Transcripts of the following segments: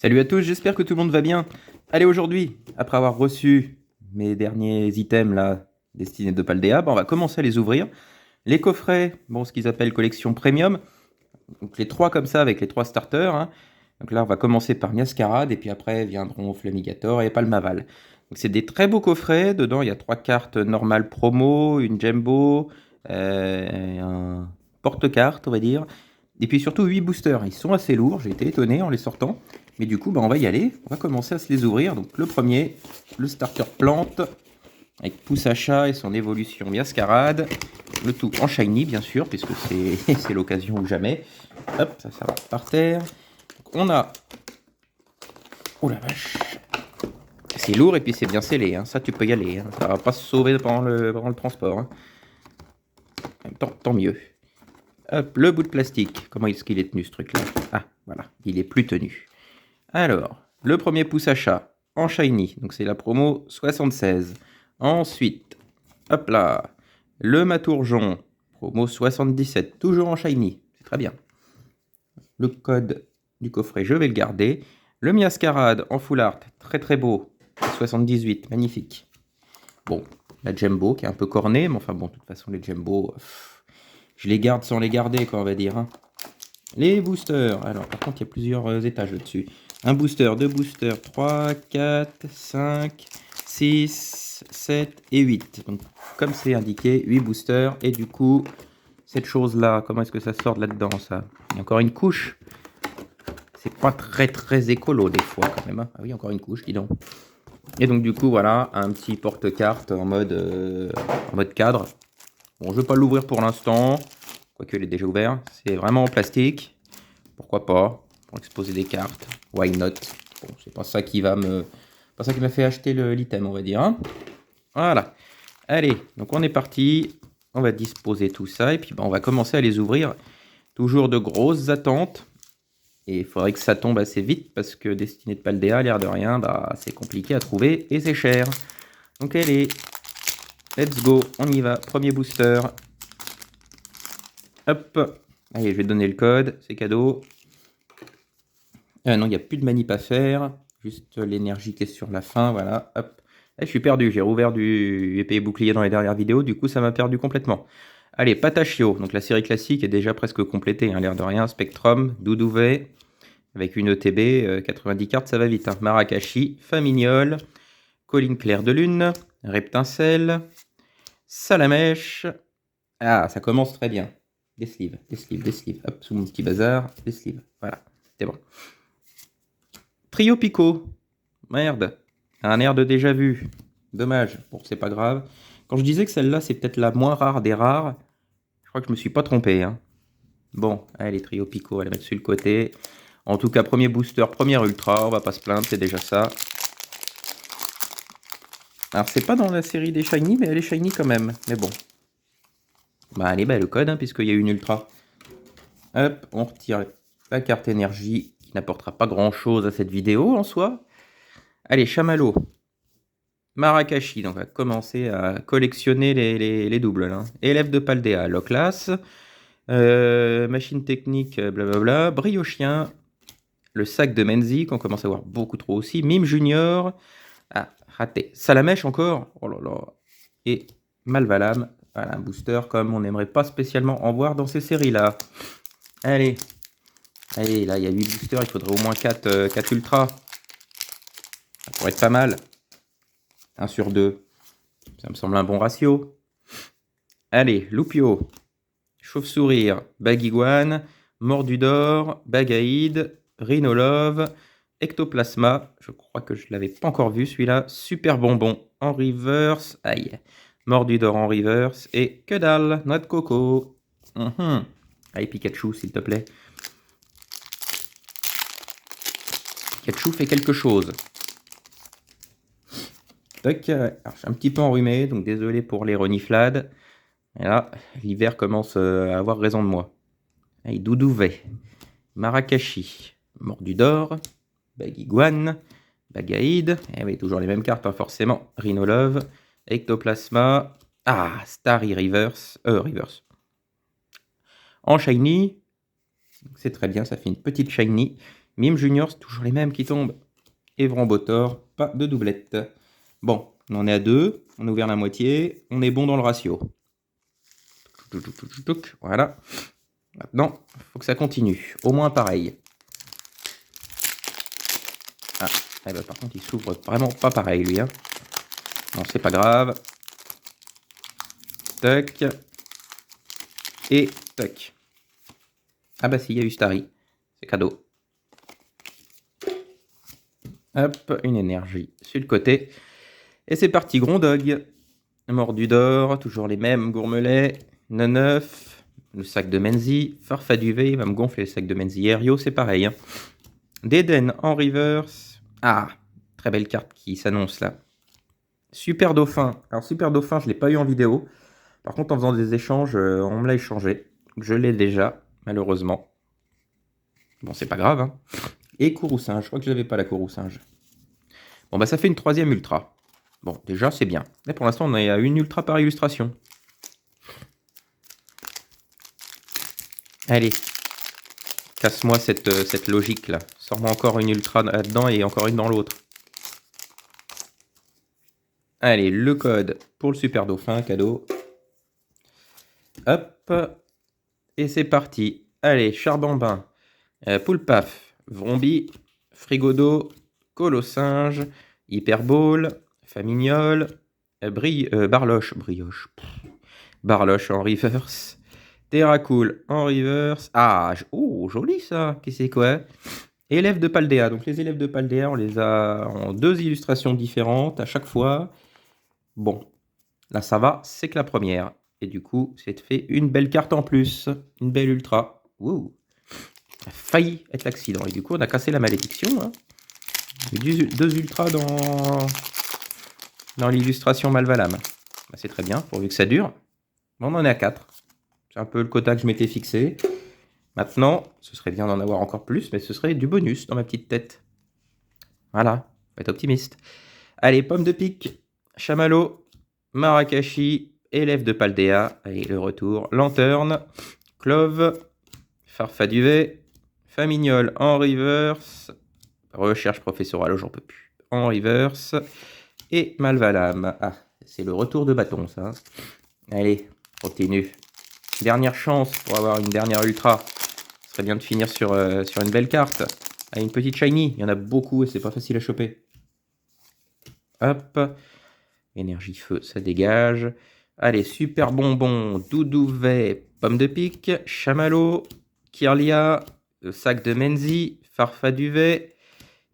Salut à tous, j'espère que tout le monde va bien. Allez, aujourd'hui, après avoir reçu mes derniers items là, destinés de Paldea, on va commencer à les ouvrir. Les coffrets, ce qu'ils appellent collection premium, donc les trois comme ça avec les trois starters, hein. Donc là, on va commencer par Miascarade et puis après viendront Flamigator et Palmaval. Donc c'est des très beaux coffrets. Dedans, il y a trois cartes normales promo, une Jumbo, un porte-carte, on va dire. Et puis surtout 8 boosters. Ils sont assez lourds, j'ai été étonné en les sortant. Mais du coup, on va y aller. On va commencer à se les ouvrir. Donc le premier, le starter plante, avec Pousse à chat et son évolution Miascarade. Le tout en shiny, bien sûr, puisque c'est l'occasion ou jamais. Hop, ça va par terre. Donc, on a... Oh la vache. C'est lourd et puis c'est bien scellé, hein. Ça tu peux y aller, hein. Ça va pas se sauver pendant le transport, hein. En même temps, tant mieux. Hop, le bout de plastique. Comment est-ce qu'il est tenu ce truc-là? Ah, voilà, il est plus tenu. Alors, le premier pouce à chat en shiny, donc c'est la promo 76. Ensuite, hop là, le Matourjon, promo 77, toujours en shiny, c'est très bien. Le code du coffret, je vais le garder. Le Miascarade en full art, très très beau, 78, magnifique. Bon, la Jumbo qui est un peu cornée, mais enfin bon, de toute façon les Jumbo, je les garde sans les garder, quoi, on va dire, hein. Les boosters, alors par contre il y a plusieurs étages au-dessus. Un booster, deux boosters, 3, 4, 5, 6, 7 et 8. Donc comme c'est indiqué, 8 boosters. Et du coup, cette chose-là, comment est-ce que ça sort de là-dedans, ça? Il y a encore une couche. C'est pas très très écolo des fois quand même, hein. Ah oui, encore une couche, dis donc. Et donc du coup, voilà, un petit porte-carte en mode cadre. Bon, je vais pas l'ouvrir pour l'instant, quoique il est déjà ouvert. C'est vraiment en plastique. Pourquoi pas, pour exposer des cartes. Why not? Bon, c'est pas ça qui va me... pas ça qui m'a fait acheter l'item, on va dire, hein. Voilà. Allez, donc on est parti. On va disposer tout ça et puis on va commencer à les ouvrir. Toujours de grosses attentes. Et il faudrait que ça tombe assez vite parce que Destinée de Paldea, l'air de rien, c'est compliqué à trouver et c'est cher. Donc allez, let's go, on y va. Premier booster. Hop. Allez, je vais donner le code, c'est cadeau. Non, il n'y a plus de manip à faire. Juste l'énergie qui est sur la fin, voilà. Hop. Je suis perdu, j'ai rouvert du épée et bouclier dans les dernières vidéos, du coup ça m'a perdu complètement. Allez, Patachio, donc la série classique est déjà presque complétée, hein, l'air de rien. Spectrum, Doudouvet, avec une ETB, 90 cartes, ça va vite, hein. Marakashi, Famignol, Colline Claire de Lune, Reptincelle, Salamèche. Ah, ça commence très bien. Des sleeves. Hop, sous mon petit bazar, des sleeves. Voilà, c'est bon. Trio Pico. Merde. Un air de déjà vu. Dommage. Bon, c'est pas grave. Quand je disais que celle-là, c'est peut-être la moins rare des rares, je crois que je me suis pas trompé, hein. Bon, allez, Trio Pico, on va la mettre sur le côté. En tout cas, premier booster, première ultra, on va pas se plaindre, c'est déjà ça. Alors, c'est pas dans la série des shiny, mais elle est shiny quand même. Mais bon. Bah, allez, le code, hein, puisqu'il y a une ultra. Hop, on retire la carte énergie, qui n'apportera pas grand-chose à cette vidéo en soi. Allez, Chamallow. Marakashi, donc on va commencer à collectionner les doubles, là. Élève de Paldea, Loclas. Machine technique, blablabla. Briochien. Le sac de Menzi, qu'on commence à voir beaucoup trop aussi. Mime Junior. Ah, raté. Salamèche encore. Oh là là. Et Malvalam. Voilà, un booster comme on n'aimerait pas spécialement en voir dans ces séries-là. Allez. Allez, là, il y a 8 boosters. Il faudrait au moins 4 ultras. Ça pourrait être pas mal. 1 sur 2. Ça me semble un bon ratio. Allez, Loupio. Chauve-sourire. Bagiguane. Mordudor. Bagaïde. Rhinolove. Ectoplasma. Je crois que je ne l'avais pas encore vu celui-là. Super bonbon en reverse. Aïe. Mordudor en reverse. Et que dalle. Noix de coco. Allez, Pikachu, s'il te plaît. Pikachu fait quelque chose. Tac. Alors, je suis un petit peu enrhumé, donc désolé pour les reniflades. Et là, l'hiver commence à avoir raison de moi. Allez, Doudouvet. Marakashi. Mordudor. Bagiguane. Bagaïde. Eh oui, toujours les mêmes cartes, hein, forcément. Rhinolove. Ectoplasma. Ah, Starry Reverse. En shiny. C'est très bien, ça fait une petite shiny. Mime Junior, c'est toujours les mêmes qui tombent. Evran Botor, pas de doublette. Bon, on en est à 2. On a ouvert la moitié. On est bon dans le ratio. Voilà. Maintenant, il faut que ça continue. Au moins pareil. Ah, eh ben, par contre, il s'ouvre vraiment pas pareil, lui. Hein. Bon, c'est pas grave. Tac. Et tac. Ah bah si, il y a eu Starry. C'est cadeau. Hop, une énergie sur le côté. Et c'est parti, Grondog. Mordu d'or, toujours les mêmes gourmelets. 9. Le sac de Menzi. Farfaduvé, il va me gonfler le sac de Menzi. Aerio, c'est pareil. Hein. Deden en reverse. Ah, très belle carte qui s'annonce là. Super Dauphin. Alors Super Dauphin, je ne l'ai pas eu en vidéo. Par contre, en faisant des échanges, on me l'a échangé. Je l'ai déjà, malheureusement. Bon, c'est pas grave. Hein. Et Courroucinge. Je crois que je n'avais pas la Courroucinge. Bon, bah ça fait une 3e ultra. Bon, déjà, c'est bien. Mais pour l'instant, on est à une ultra par illustration. Allez. Casse-moi cette logique-là. Sors-moi encore une ultra là-dedans et encore une dans l'autre. Allez, le code pour le Super Dauphin, cadeau. Hop. Et c'est parti. Allez, Charbambin, Poulpaf, Vrombi, Frigodo, Colossinge, Hyperbole, Famignol, Barloche, Brioche, Barloche en reverse, Terracool en reverse. Ah, oh, joli ça. Qu'est-ce que c'est quoi? Élèves de Paldea. Donc les élèves de Paldea, on les a en 2 illustrations différentes à chaque fois. Bon, là ça va, c'est que la première. Et du coup, c'est fait une belle carte en plus. Une belle ultra. Ouh. Ça a failli être l'accident. Et du coup, on a cassé la malédiction. Hein. Il y a eu 2 ultras dans l'illustration Malvalam. Bah, c'est très bien, pourvu que ça dure. Bon, on en est à 4. C'est un peu le quota que je m'étais fixé. Maintenant, ce serait bien d'en avoir encore plus, mais ce serait du bonus dans ma petite tête. Voilà, faut être optimiste. Allez, pomme de pique, chamallow, Marakashi, élève de Paldea. Allez, le retour. Lanterne, clove, farfaduvet, famignol en reverse, recherche professorale, j'en peux plus. En reverse, et Malvalam. Ah, c'est le retour de bâton, ça. Allez, continue. Dernière chance pour avoir une dernière ultra. Ce serait bien de finir sur une belle carte. Allez, une petite shiny. Il y en a beaucoup et c'est pas facile à choper. Hop. Énergie feu, ça dégage. Allez, super bonbon, Doudouvet, pomme de pique, chamallow, Kirlia, le sac de Menzi, Farfaduvet,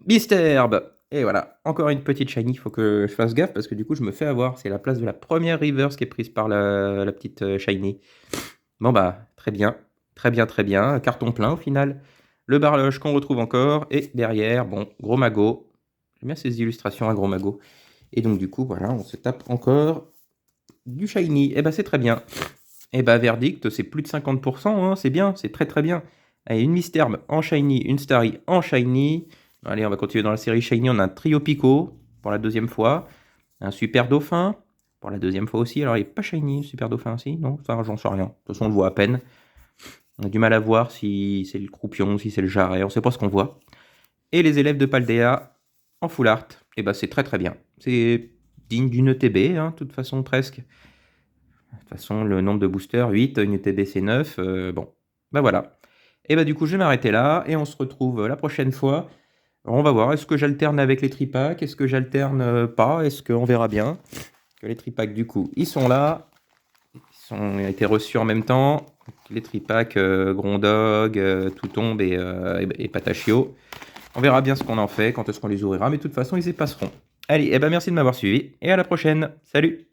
Bisтерbe. Et voilà, encore une petite shiny, il faut que je fasse gaffe parce que du coup je me fais avoir. C'est la place de la première reverse qui est prise par la petite shiny. Bon bah, très bien, très bien, très bien. Carton plein au final. Le Barloche qu'on retrouve encore. Et derrière, bon, Gros Mago. J'aime bien ces illustrations à Gros Mago. Et donc du coup, voilà, on se tape encore du shiny. Et bah c'est très bien. Et bah verdict, c'est plus de 50%, hein, c'est bien, c'est très très bien. Allez, une Misterbe en shiny, une Starry en shiny. Allez, on va continuer dans la série shiny. On a un Trio Pico pour la 2e fois. Un Super Dauphin pour la 2e fois aussi. Alors il n'est pas shiny, le Super Dauphin aussi, non? Enfin, j'en sais rien. De toute façon, on le voit à peine. On a du mal à voir si c'est le croupion, si c'est le jarret, on ne sait pas ce qu'on voit. Et les élèves de Paldea en full art. Et bah c'est très très bien. C'est digne d'une ETB, hein, de toute façon presque. De toute façon, le nombre de boosters, 8, une ETB c'est 9. Bon, bah voilà. Et bah du coup, je vais m'arrêter là et on se retrouve la prochaine fois. Alors, on va voir, est-ce que j'alterne avec les tripacks? Est-ce que j'alterne pas? Est-ce qu'on verra bien? Que les tripacks, du coup, ils sont là. Ils ont été reçus en même temps. Les tripacks Grondog, Toutombe et Patachio. On verra bien ce qu'on en fait, quand est-ce qu'on les ouvrira, mais de toute façon, ils y passeront. Allez, eh ben merci de m'avoir suivi, et à la prochaine. Salut!